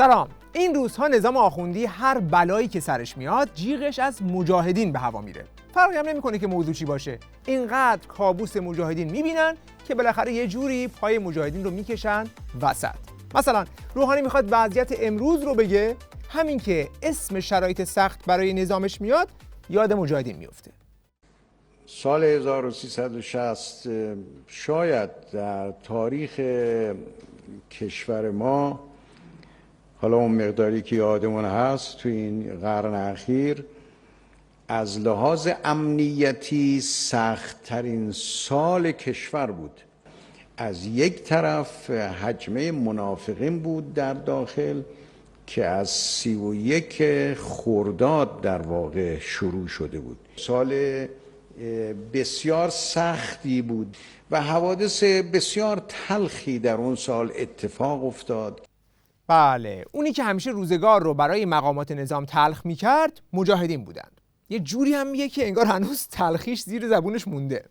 سلام. این روزها نظام آخوندی هر بلایی که سرش میاد جیغش از مجاهدین به هوا میره. فرقی هم نمیکنه که موضوع چی باشه. اینقدر کابوس مجاهدین میبینن که بالاخره یه جوری پای مجاهدین رو میکشن وسط. مثلا روحانی میخواد وضعیت امروز رو بگه، همین که اسم شرایط سخت برای نظامش میاد یاد مجاهدین میفته. سال 1360 شاید در تاریخ کشور ما، حالا اون مقداری که یادمون هست تو این قرن اخیر، از لحاظ امنیتی سخت‌ترین سال کشور بود. از یک طرف حجمه منافقین بود در داخل که از 31 خرداد در واقع شروع شده بود. سال بسیار سختی بود و حوادث بسیار تلخی در اون سال اتفاق افتاد. بله، اونی که همیشه روزگار رو برای مقامات نظام تلخ میکرد مجاهدین بودند. یه جوری هم میگه که انگار هنوز تلخیش زیر زبونش مونده.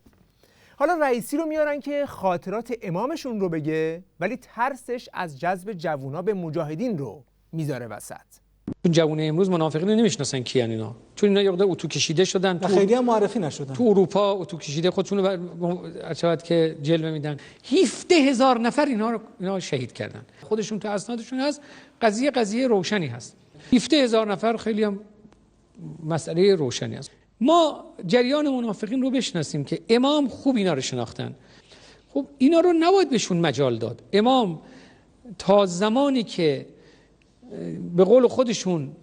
حالا رئیسی رو میارن که خاطرات امامشون رو بگه، ولی ترسش از جذب جوونا به مجاهدین رو میذاره وسط. اون جوونه امروز منافقین رو نمیشناسن کیان اینا، چون اینا یه مقدار اتو کشیده شدن، خیلی هم معرفی نشدن. تو اروپا اتو کشیده خودشون رو چقدر که جلوه میدن. 17,000 نفر اینا شهید کردن. خودشون تو اسنادشون هست. قضیه روشنی هست. 17,000 نفر خیلی هم مسئله روشنی است. ما جریان منافقین رو بشناسیم که امام خوب اینا رو شناختن. خب اینا رو نباید بهشون مجال داد. امام تا زمانی که به قول خودشون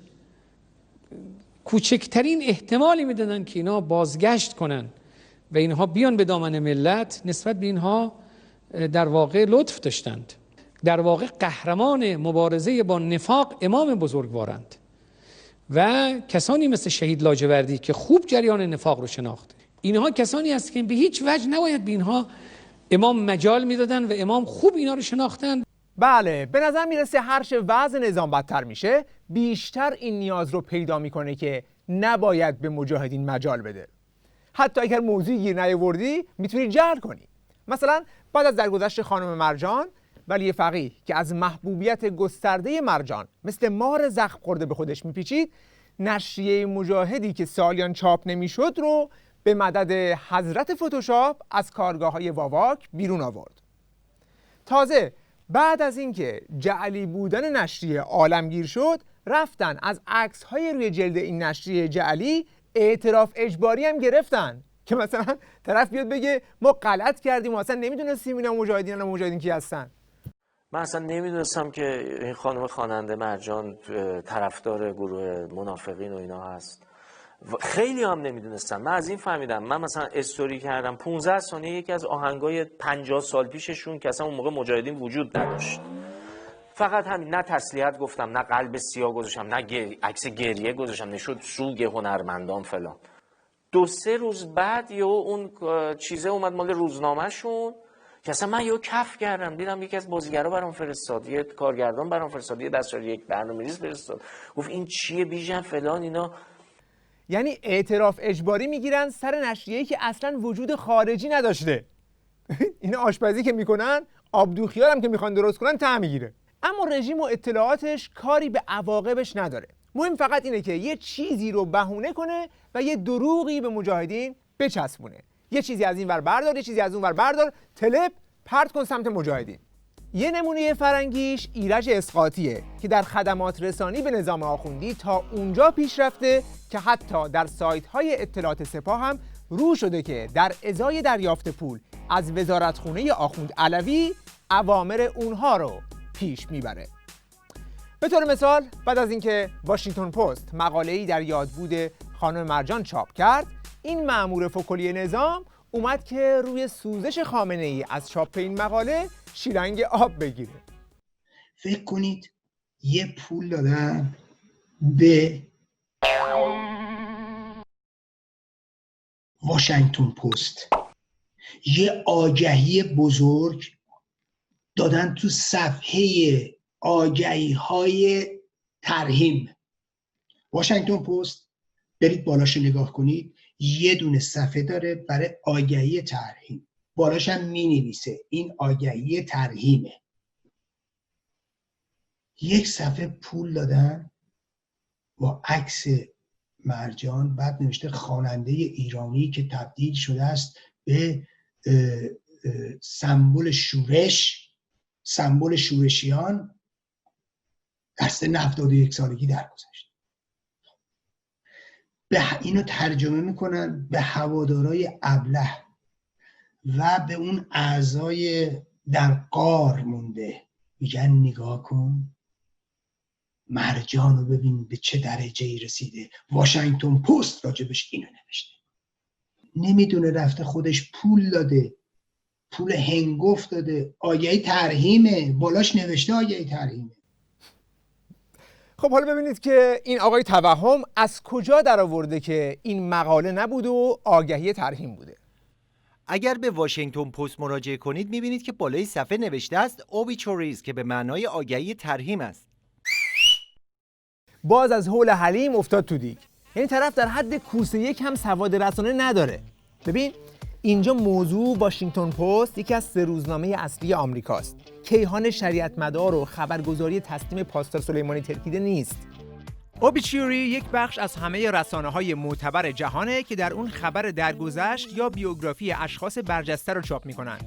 کوچکترین احتمالی میدادن که اینا بازگشت کنن و اینها بیان به دامن ملت، نسبت به اینها در واقع لطف داشتند. در واقع قهرمان مبارزه با نفاق امام بزرگوارند و کسانی مثل شهید لاجوردی که خوب جریان نفاق رو شناخت. اینها کسانی هست که به هیچ وجه نباید به اینها امام مجال میدادن و امام خوب اینا رو شناختن. بله، به نظر میرسه هرچه وضع نظام بدتر میشه بیشتر این نیاز رو پیدا میکنه که نباید به مجاهدین مجال بده. حتی اگر موضوعی گیر نیاوردی میتونی جهل کنی. مثلا بعد از درگذشت خانم مرجان، ولی فقیه که از محبوبیت گسترده مرجان مثل مار زخم خورده به خودش میپیچید، نشریه مجاهدی که سالیان چاپ نمیشد رو به مدد حضرت فتوشاپ از کارگاه‌های واواک بیرون آورد. تازه بعد از اینکه جعلی بودن نشریه عالمگیر شد، رفتن از عکس‌های روی جلد این نشریه جعلی اعتراف اجباری هم گرفتن که مثلا طرف بیاد بگه ما غلط کردیم و اصلا نمیدونستیم اینا مجاهدین کی هستن. من اصلا نمیدونستم که این خانم خواننده مرجان طرفدار گروه منافقین و اینا هست. خیلی هم نمیدونستم. من از این فهمیدم. من مثلا استوری کردم 15 ثانیه یکی از آهنگای 50 سال پیششون که اصلا اون موقع مجاهدین وجود نداشت. فقط همین، نه تسلیت گفتم، نه قلب سیاه گذاشتم، نه عکس گریه گذاشتم، نشد سوگ هنرمندان فلان. 2-3 روز بعد اون چیزه اومد مال روزنامه‌شون که اصلا من کف کردم، دیدم یکی از بازیگرا برام فرستاد، یه کارگردان برام فرستاد، یه دستیار یک برنامه‌ریز فرستاد، گفت این چیه بیژن فلان اینا. یعنی اعتراف اجباری میگیرن سر نشریه‌ای که اصلا وجود خارجی نداشته. اینا آشپزی که میکنن، آبدوخیار هم که میخوان درست کنن ته میگیره. اما رژیم و اطلاعاتش کاری به عواقبش نداره. مهم فقط اینه که یه چیزی رو بهونه کنه و یه دروغی به مجاهدین بچسبونه. یه چیزی از این ور بردار، یه چیزی از اون ور بردار، تلپ پرت کن سمت مجاهدین. یه نمونه فرنگیش ایرج اسقاطیه که در خدمات رسانی به نظام آخوندی تا اونجا پیش رفته که حتی در سایت‌های اطلاعات سپاه هم رو شده که در ازای دریافت پول از وزارتخونه آخوند علوی اوامر اونها رو پیش میبره. به طور مثال بعد از اینکه واشنگتن پست مقاله‌ای در یادبود خانم مرجان چاپ کرد، این مأمور فکلی نظام اومد که روی سوزش خامنه‌ای از چاپ این مقاله شیلنگ آب بگیره. فکر کنید یه پول دادن به واشنگتن پست، یه آگهی بزرگ دادن تو صفحه آگهی‌های ترحیم. واشنگتن پست برید بالاش نگاه کنید، یه دونه صفحه داره برای آگهی ترحیم، بالاش هم می‌نویسه این آگهی ترحیمه. یک صفحه پول دادن با عکس مرجان، بعد نوشته خواننده ایرانی که تبدیل شده است به سمبل شورش، سمبل شورشیان در سن 71 سالگی درگذشت. اینو ترجمه میکنن به هوادارای ابله و به اون اعضای در غار مونده، میگن نگاه کن مرجان رو ببین به چه درجه‌ای رسیده. واشنگتن پست راجبش اینو نوشته. نمیدونه رفته خودش پول داده، پول هنگفت داده، آگهی ترحیمه، بالاش نوشته آگهی ترحیمه. خب حالا ببینید که این آقای توهم از کجا در آورده که این مقاله نبود و آگهی ترحیم بوده. اگر به واشنگتن پست مراجعه کنید میبینید که بالای صفحه نوشته است obituaries که به معنای آگهی ترحیم است. باز از هول حلیم افتاد تو دیگ. یعنی طرف در حد کوسه یک هم سواد رسانه نداره. ببین اینجا موضوع واشنگتن پست یکی از 3 روزنامه اصلی آمریکاست. کیهان شریعت مدار و خبرگزاری تسلیم پاستور سلیمانی ترکیده نیست. اوبیچوری یک بخش از همه رسانه‌های معتبر جهانه که در اون خبر درگذشت یا بیوگرافی اشخاص برجسته رو چاپ می‌کنن.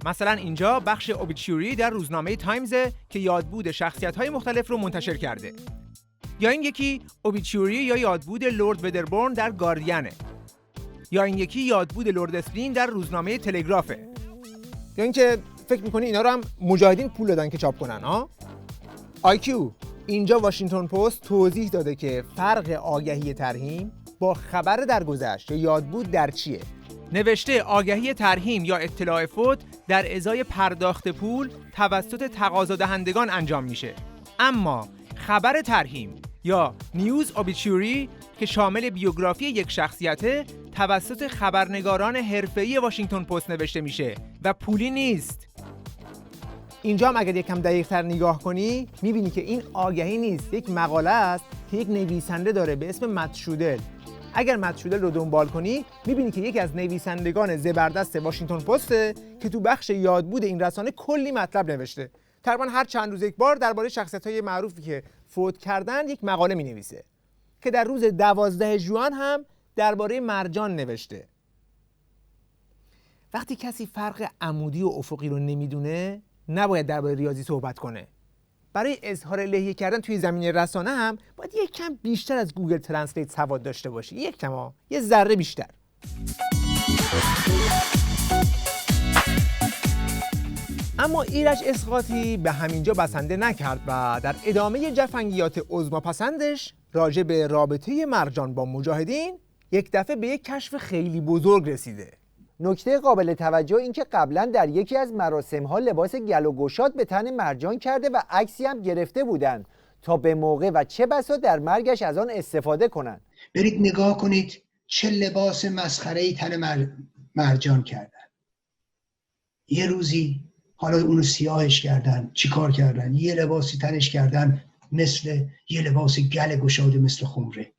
مثلا اینجا بخش اوبیچوری در روزنامه تایمز که یادبود شخصیت‌های مختلف رو منتشر کرده. یا این یکی اوبیچوری یا یادبود لرد ودربورن در گاردینه. یا این یکی یادبود لرد اسپلین در روزنامه تلگرافه. یا اینکه فکر می‌کنی اینا رو هم مجاهدین پول دادن که چاپ کنن ها؟ IQ اینجا واشنگتن پست توضیح داده که فرق آگهی ترحیم با خبر درگذشت یا یادبود در چیه. نوشته آگهی ترحیم یا اطلاع فوت در ازای پرداخت پول توسط تقاضا دهندگان انجام میشه. اما خبر ترحیم یا نیوز اوبیچوری که شامل بیوگرافی یک شخصیته توسط خبرنگاران حرفه‌ای واشنگتن پست نوشته میشه و پولی نیست. اینجا هم اگر یکم دقیق‌تر نگاه کنی میبینی که این آگهی نیست، یک مقاله است که یک نویسنده داره به اسم مت شودل. اگر مت شودل رو دنبال کنی میبینی که یکی از نویسندگان زبردست واشنگتن پسته که تو بخش یادبود این رسانه کلی مطلب نوشته. تقریبا هر چند روز یک بار درباره شخصیت‌های معروفی که فوت کردن یک مقاله می‌نویسه که در روز 12 ژوئن هم درباره مرجان نوشته. وقتی کسی فرق عمودی و افقی رو نمیدونه نباید درباره ریاضی صحبت کنه. برای اظهار لحیه کردن توی زمینه رسانه هم باید یک کم بیشتر از گوگل ترنسلیت سواد داشته باشی. یک کم یه ذره بیشتر. اما ایرج اسقاطی به همینجا بسنده نکرد و در ادامه جفنگیات عظماپسندش راجع به رابطه مرجان با مجاهدین یک دفعه به یک کشف خیلی بزرگ رسیده. نکته قابل توجه این که قبلا در یکی از مراسم‌ها لباس گل و گشاد به تن مرجان کرده و عکسی هم گرفته بودن تا به موقع و چه بسا در مرگش از آن استفاده کنن. برید نگاه کنید چه لباس مسخره‌ای تن مرجان کردن. یه روزی حالا اونو سیاهش کردن، چیکار کردن؟ یه لباسی تنش کردن مثل یه لباس گل گشاده مثل خمره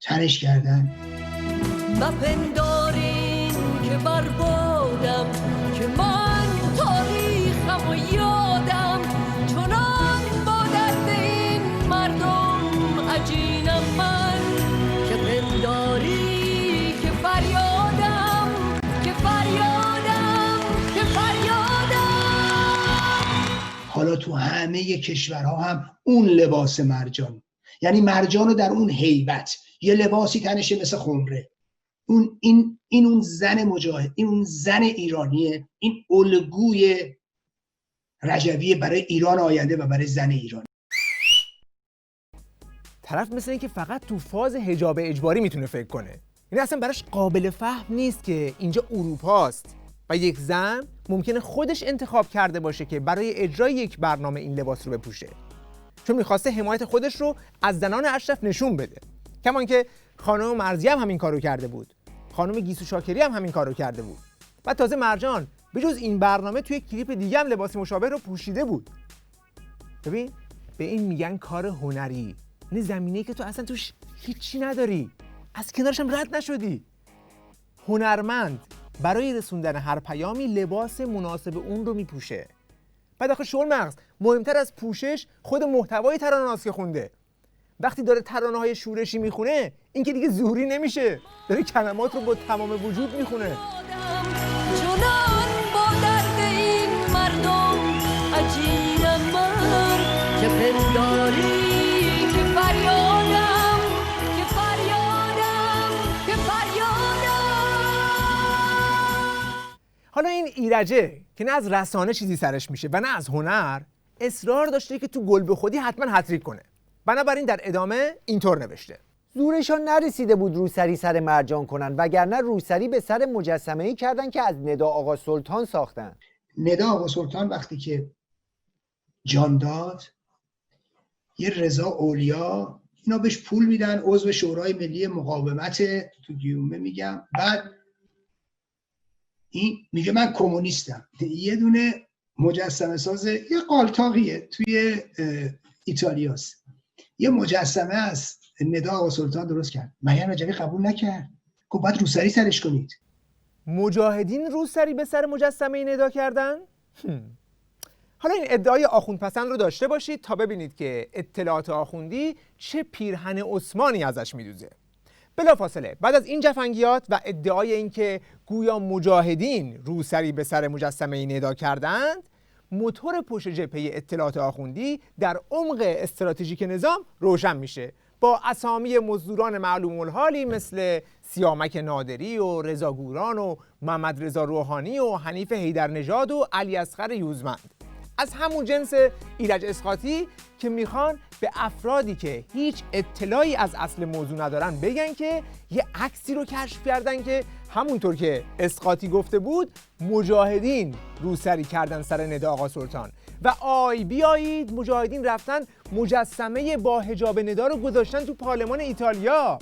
تنش کردن. مپندارین که بربادم که من تاریخم و یادم چنان با درد این مردم عجینم من که پنداری که فریادم که فریادم که فریادم. حالا تو همه کشورها هم اون لباس مرجان، یعنی مرجانو در اون هیبت یه لباسی تنشه مثل خمره. اون زن مجاهد، این اون زن ایرانیه، این الگوی رجویه برای ایران آینده و برای زن ایران. طرف مثل این که فقط تو فاز حجاب اجباری میتونه فکر کنه. یعنی اصلا براش قابل فهم نیست که اینجا اروپاست و یک زن ممکنه خودش انتخاب کرده باشه که برای اجرای یک برنامه این لباس رو بپوشه، چون میخواسته حمایت خودش رو از زنان اشرف نشون بده. کمان که خانم مرضیه هم همین کارو کرده بود، خانم گیسو شاکری هم همین کارو کرده بود. و تازه مرجان به جز این برنامه توی کلیپ دیگه هم لباس مشابه رو پوشیده بود. ببین به این میگن کار هنری، این زمینه‌ای که تو اصلا توش هیچی نداری، از کنارش هم رد نشدی. هنرمند برای رسوندن هر پیامی لباس مناسب اون رو میپوشه. بعد آخه شلمغز مهمتر از پوشش خود محتوای ترانه است که خونده. وقتی داره ترانه های شورشی میخونه این که دیگه زوری نمیشه، داره کلمات رو با تمام وجود میخونه. چنان با درد این مردم عجینم من که پنداری که فریادم که فریادم که فریادم. حالا این ایرجه که نه از رسانه چیزی سرش میشه و نه از هنر، اصرار داشته که تو گل به خودی حتما هتریک کنه. بنابراین در ادامه اینطور نوشته: زورشان نرسیده بود روسری سر مرجان کنن، وگرنه روسری به سر مجسمه‌ای کردن که از ندا آقا سلطان ساختن. ندا آقا سلطان وقتی که جان داد، یه رضا اولیا اینا بهش پول میدن، عضو شورای ملی مقاومت تو گیومه میگم، بعد این میگه من کمونیستم. یه دونه مجسمه ساز یه قالتاقیه توی ایتالیاست، یه مجسمه از ندا آقا سلطان درست کرد. مریم رجبی قبول نکرد، گفت باید روسری سرش کنید. مجاهدین روسری به سر مجسمه ندا کردن؟ حالا این ادعای آخوندپسند رو داشته باشید تا ببینید که اطلاعات آخوندی چه پیرهن عثمانی ازش میدوزه. بلافاصله بعد از این جفنگیات و ادعای اینکه گویا مجاهدین روسری به سر مجسمه ندا کردند، موتور پشت جبهه اطلاعات آخوندی در عمق استراتژیک نظام روشن میشه با اسامی مزدوران معلوم الحالی مثل سیامک نادری و رضا گوران و محمد رضا روحانی و حنیف حیدرنژاد و علی اصغر یوزمند، از همون جنس ایرج اسقاطی که میخوان به افرادی که هیچ اطلاعی از اصل موضوع ندارن بگن که یه عکسی رو کشف کردن که همونطور که اسقاطی گفته بود مجاهدین روسری کردن سر ندا آقا سلطان و آی بیایید مجاهدین رفتن مجسمه با حجاب ندا رو گذاشتن تو پارلمان ایتالیا.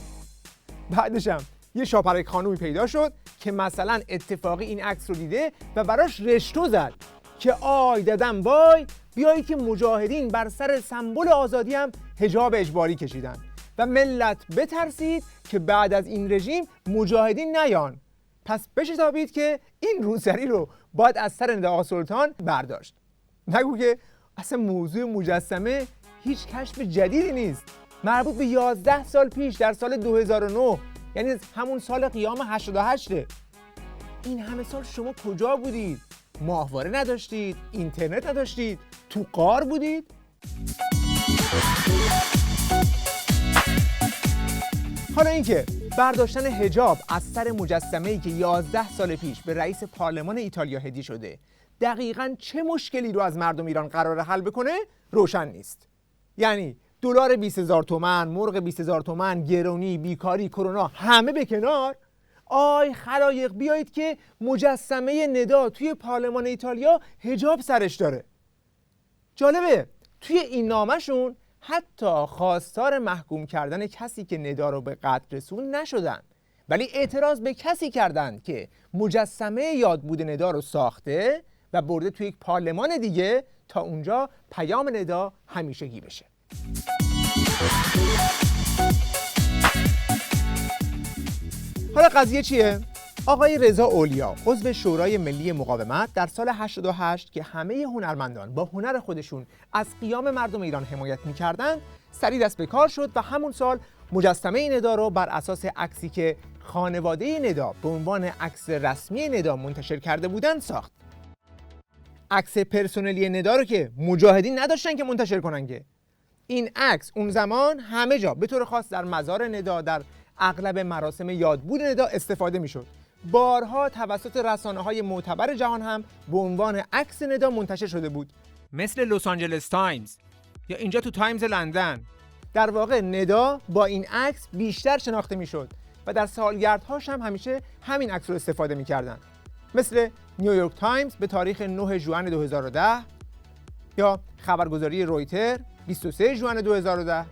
بعدش هم یه شاپرک خانومی پیدا شد که مثلا اتفاقی این عکس رو دیده و براش رشتو زد که آی ددم وای بیایید که مجاهدین بر سر سمبل آزادی هم حجاب اجباری کشیدن و ملت بترسید که بعد از این رژیم مجاهدین نیان، پس بشتابید که این روسری رو باید از سر ندا آقا سلطان برداشت. نگو که اصلا موضوع مجسمه هیچ کشف جدیدی نیست، مربوط به 11 سال پیش در سال 2009، یعنی همون سال قیام 88. این همه سال شما کجا بودید؟ ماهواره نداشتید؟ اینترنت نداشتید؟ تو غار بودید؟ حالا اینکه برداشتن حجاب از سر مجسمه‌ای که 11 سال پیش به رئیس پارلمان ایتالیا هدیه شده دقیقاً چه مشکلی رو از مردم ایران قراره حل بکنه روشن نیست. یعنی دلار 20,000 تومان، مرغ 20,000 تومان، گرونی، بیکاری، کرونا همه به کنار، آی خلایق بیایید که مجسمه ندا توی پارلمان ایتالیا حجاب سرش داره. جالبه توی این نامشون حتی خواستار محکوم کردن کسی که ندا رو به قتل رسون نشدن، ولی اعتراض به کسی کردند که مجسمه یادبود ندا رو ساخته و برده توی یک پارلمان دیگه تا اونجا پیام ندا همیشگی بشه. حالا قضیه چیه؟ آقای رضا اولیا عضو شورای ملی مقاومت در سال 88 که همه هنرمندان با هنر خودشون از قیام مردم ایران حمایت می‌کردند، سریع دست به کار شد و همون سال مجسمه ندا رو بر اساس عکسی که خانواده ندا به عنوان عکس رسمی ندا منتشر کرده بودند ساخت. عکس پرسنلی ندا رو که مجاهدین نداشتن که منتشر کنن که. این عکس اون زمان همه جا به طور خاص در مزار ندا، در اغلب مراسم یادبود ندا استفاده میشد. بارها توسط رسانه‌های معتبر جهان هم به عنوان عکس ندا منتشر شده بود، مثل لس آنجلس تایمز یا اینجا تو تایمز لندن. در واقع ندا با این عکس بیشتر شناخته میشد و در سالگردهاش هم همیشه همین عکس رو استفاده میکردن، مثل نیویورک تایمز به تاریخ 9 ژوئن 2010 یا خبرگزاری رویتر 23 ژوئن 2010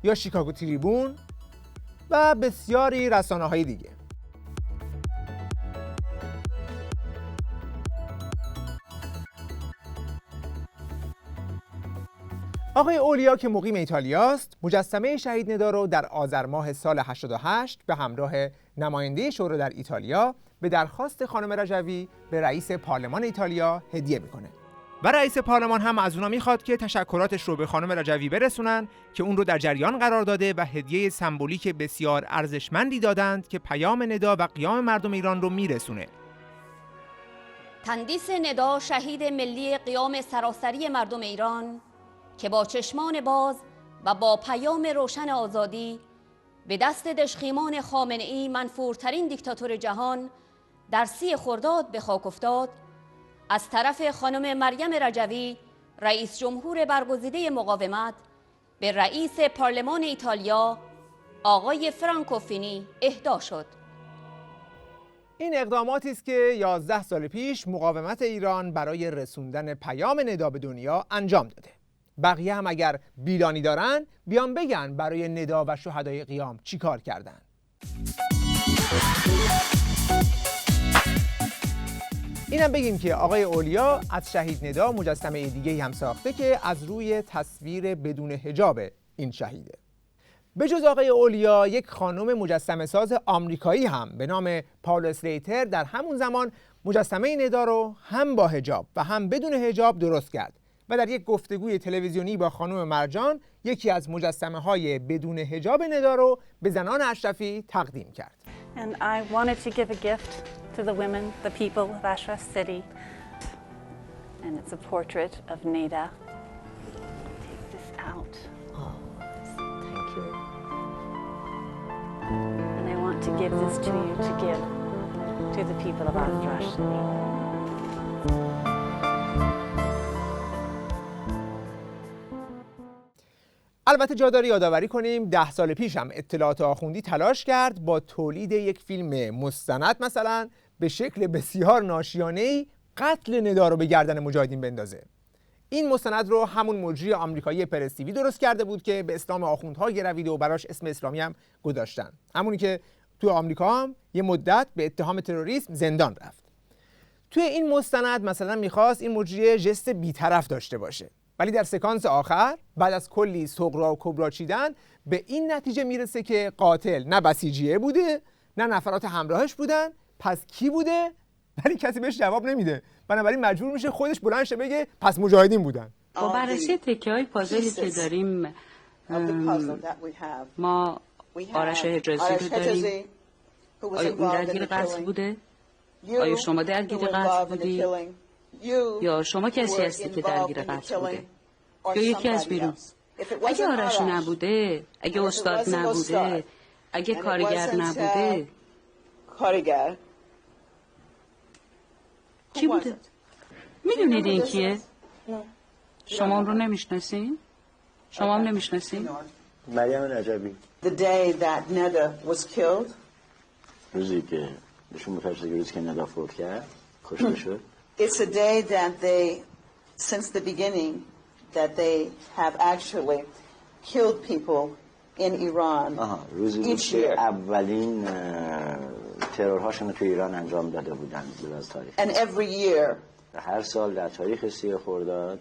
یا شیکاگو تریبون و بسیاری رسانه‌های دیگه. آقای اولیا که مقیم ایتالیاست، مجسمه شهید ندا رو در آذر ماه سال 88 به همراه نماینده شورا در ایتالیا به درخواست خانم رجوی به رئیس پارلمان ایتالیا هدیه میکنه و رئیس پارلمان هم از اونا میخواد که تشکراتش رو به خانم رجوی برسونن که اون رو در جریان قرار داده و هدیه سمبولیک بسیار ارزشمندی دادند که پیام ندا و قیام مردم ایران رو میرسونه. تندیس ندا شهید ملی قیام سراسری مردم ایران که با چشمان باز و با پیام روشن آزادی به دست دژخیمان خامنه‌ای منفورترین دیکتاتور جهان در 30 خرداد به خاک افتاد، از طرف خانم مریم رجوی رئیس جمهور برگزیده مقاومت به رئیس پارلمان ایتالیا آقای فرانکو فینی اهدا شد. این اقداماتی است که 11 سال پیش مقاومت ایران برای رسوندن پیام ندا به دنیا انجام داده. بقیه هم اگر بیلانی دارن بیان بگن برای ندا و شهدای قیام چی کار کردن. اینم بگیم که آقای اولیا از شهید ندا مجسمه دیگه هم ساخته که از روی تصویر بدون حجاب این شهیده. به جز آقای اولیا یک خانم مجسمه ساز آمریکایی هم به نام پاول اسلیتر در همون زمان مجسمه ندا رو هم با حجاب و هم بدون حجاب درست کرد و در یک گفتگوی تلویزیونی با خانم مرجان یکی از مجسمه‌های بدون حجاب ندا رو به زنان اشرفی تقدیم کرد. And I wanted to give a gift to the women, the people of Ashraf City. And it's a portrait of Neda. Take this out. Oh, thank you. And I want to give this to you to give to the people of Ashraf City. البته جا داره یادآوری کنیم 10 سال پیش هم اطلاعات آخوندی تلاش کرد با تولید یک فیلم مستند مثلا به شکل بسیار ناشیانه‌ای قتل ندا رو به گردن مجاهدین بندازه. این مستند رو همون مجری آمریکایی پرس تیوی درست کرده بود که به اسلام آخوندها گرویده و براش اسم اسلامی هم گذاشتن. همونی که تو آمریکا هم یه مدت به اتهام تروریسم زندان رفت. توی این مستند مثلا می‌خواست این مجری ژست بی‌طرف داشته باشه. ولی در سکانس آخر بعد از کلی صغرا و کبرا چیدن به این نتیجه میرسه که قاتل نه بسیجیه بوده نه نفرات همراهش بودن. پس کی بوده؟ ولی کسی بهش جواب نمیده. بنابراین مجبور میشه خودش بلند شه بگه پس مجاهدین بودن. با بررسی تکه‌های پازلی که داریم ما آرش حجازی رو داریم. آیا اون درگیر قتل بوده؟ آیا شما درگیر قتل بودی؟ یا شما کسی هستی که درگیر قتل بوده؟ یا یکی از بیرون؟ اگه آرش نبوده، اگه استاد نبوده، اگه کارگر نبوده، کی بوده؟ میدونید این کیه؟ شما اون رو نمیشناسین؟ شما هم نمیشناسین؟ مریم رجوی. The day that Neda was killed. روزی که نشون متوجه روزی که ندا فوت کرد، کشته شد. It's a day that they, since the beginning, that they have actually killed people in Iran each year. اولین ترورهاشون رو تو ایران انجام داده بودن از تاریخ. And every year. هر سال در تاریخ 30 خرداد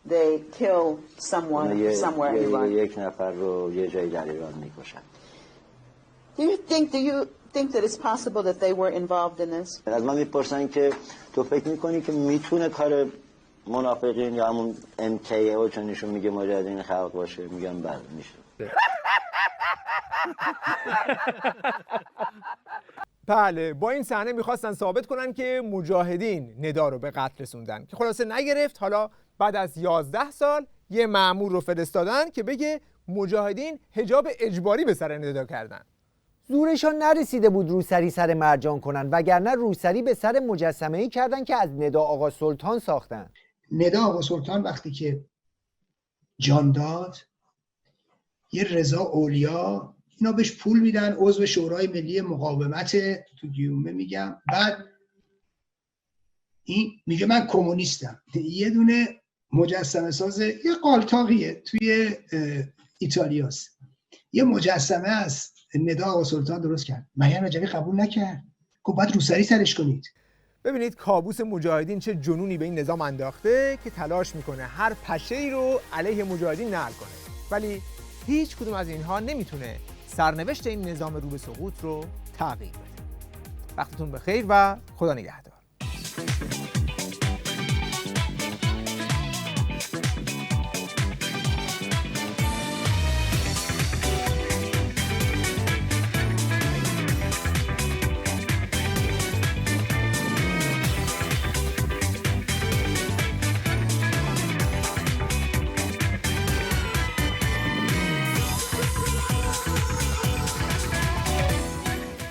they kill someone somewhere in Iran. یک نفر رو یه جایی در ایران میکشن. Do you think that it's possible that they were involved in this? از من میپرسن که تو فکر میکنی که میتونه کار منافقین یا همون MKO چون نشون میگه مجاهدین خلق باشه؟ میگم بله میشه. بله، با این صحنه میخواستن ثابت کنن که مجاهدین ندا رو به قتل رسوندن که خلاصه نگرفت. حالا بعد از 11 سال یه مأمور رو فرستادن که بگه مجاهدین حجاب اجباری به سر ندا کردن. زورشان نرسیده بود روسری سر مرجان کنن، وگرنه روسری به سر مجسمه‌ای کردن که از ندا آقا سلطان ساختن. ندا آقا سلطان وقتی که جان داد، یه رضا اولیا اینا بهش پول میدن، عضو شورای ملی مقاومت تو گیومه میگم، بعد این میگه من کمونیستم. یه دونه مجسمه ساز یه قالتاقیه توی ایتالیاست، یه مجسمه از ندا آقا سلطان درست کرد. مریم رجوی قبول نکرد، گفت باید روسری سرش کنید. ببینید کابوس مجاهدین چه جنونی به این نظام انداخته که تلاش میکنه هر پشه‌ای رو علیه مجاهدین نقل کنه، ولی هیچ کدوم از اینها نمیتونه سرنوشت این نظام رو به سقوط رو تغییر بده. وقتتون بخیر و خدا نگهدار.